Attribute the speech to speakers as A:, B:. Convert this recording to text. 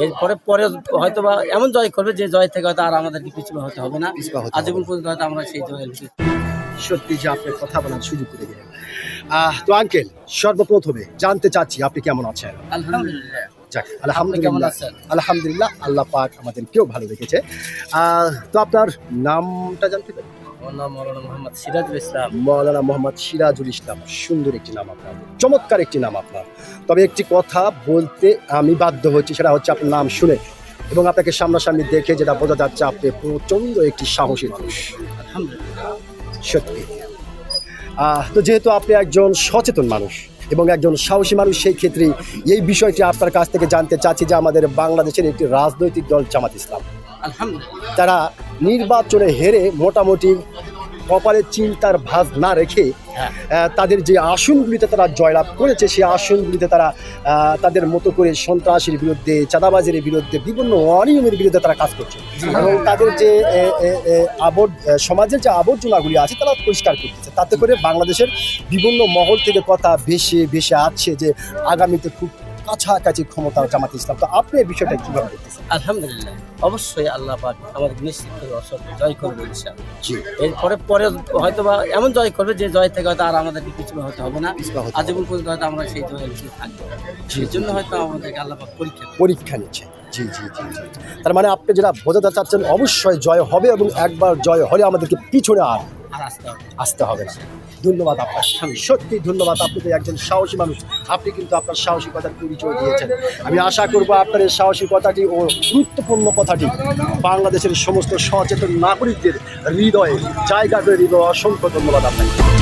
A: এরপরে পরে হয়তো বা এমন জয় করবে যে জয় থেকে হয়তো আর আমাদেরকে পিছু হতে হবে না,
B: পিছপা হতে হবে
A: আজীবন
B: না।
A: পর্যন্ত হয়তো আমরা সেই জয়ের ভিতরে।
B: সত্যি যে আপনি কথা বলার সুযোগ করে দিলেন। তো আঙ্কেল, সর্বপ্রথমে জানতে চাচ্ছি আপনি কেমন আছেন?
A: আলহামদুলিল্লাহ।
B: যাক,
A: আপনি কেমন
B: আলহামদুলিল্লাহ।
A: আছেন?
B: আলহামদুলিল্লাহ, আল্লাহ পাক আমাদেরকেও ভালো রেখেছে। তো আপনার নামটা জানতে পারি?
A: আমার নাম মাওলানা মোহাম্মদ সিরাজুল ইসলাম।
B: মাওলানা মোহাম্মদ সিরাজুল ইসলাম। সুন্দর একটি নাম আপনার, চমৎকার একটি নাম আপনার। তবে একটি কথা বলতে আমি বাধ্য হচ্ছি, সেটা হচ্ছে আপনার নাম শুনে এবং আপনাকে সামনাসামনি দেখে যেটা বোঝা যাচ্ছে আপনি প্রচণ্ড একটি সাহসী মানুষ।
A: আলহামদুলিল্লাহ।
B: সত্যি। তো যেহেতু আপনি একজন সচেতন মানুষ এবং একজন সাহসী মানুষ, সেই ক্ষেত্রে এই বিষয়টি আপনার কাছ থেকে জানতে চাচ্ছি যে আমাদের বাংলাদেশের একটি রাজনৈতিক দল জামাত ইসলাম,
A: আলহামদুলিল্লাহ।
B: তারা নির্বাচনে হেরে মোটামুটি কপালে চিন্তার ভাঁজ না রেখে তাদের যে আসনগুলিতে তারা জয়লাভ করেছে, সেই আসনগুলিতে তারা তাদের মতো করে সন্ত্রাসের বিরুদ্ধে, চাঁদাবাজের বিরুদ্ধে, বিভিন্ন অনিয়মের বিরুদ্ধে তারা কাজ করছে এবং তাদের যে সমাজের যে আবর্জনাগুলি আছে তারা পরিষ্কার করতেছে। তাতে করে বাংলাদেশের বিভিন্ন মহল থেকে কথা ভেসে আসছে যে আগামীতে খুব কাছাকাছি ক্ষমতার জামাত ইসলাম। তো আপনি এই বিষয়টা কীভাবে দেখতেছেন?
A: আলহামদুলিল্লাহ, অবশ্যই আল্লাহ পাক আমাদের নিশ্চিত করে জয় করবে ইনশাআল্লাহ।
B: জি।
A: এরপরে পরে হয়তো বা এমন জয় করবে যে জয় থেকে হয়তো আর আমাদেরকে পিছু হতে হবে না,
B: পিছপা হতে হবে না।
A: আজীবন পর্যন্ত হয়তো আমরা সেই জয়ের ভিতরে থাকবো। সেই জন্য হয়তো আমাদেরকে আল্লাহ পাক
B: পরীক্ষা নিচ্ছে। জি জি জি জি। তার মানে আপনি যেটা বোঝাতে চাচ্ছেন, অবশ্যই জয় হবে এবং একবার জয় হলে আমাদেরকে পিছনে আর আসতে হবে না। ধন্যবাদ আপনার, সত্যি ধন্যবাদ। আপনি তো একজন সাহসী মানুষ, আপনি কিন্তু আপনার সাহসিকতার পরিচয় দিয়েছেন। আমি আশা করব আপনার এই সাহসিকতাটি ও গুরুত্বপূর্ণ কথাটি বাংলাদেশের সমস্ত সচেতন নাগরিকদের হৃদয়ে জায়গা করে দিল। অসংখ্য ধন্যবাদ আপনাকে।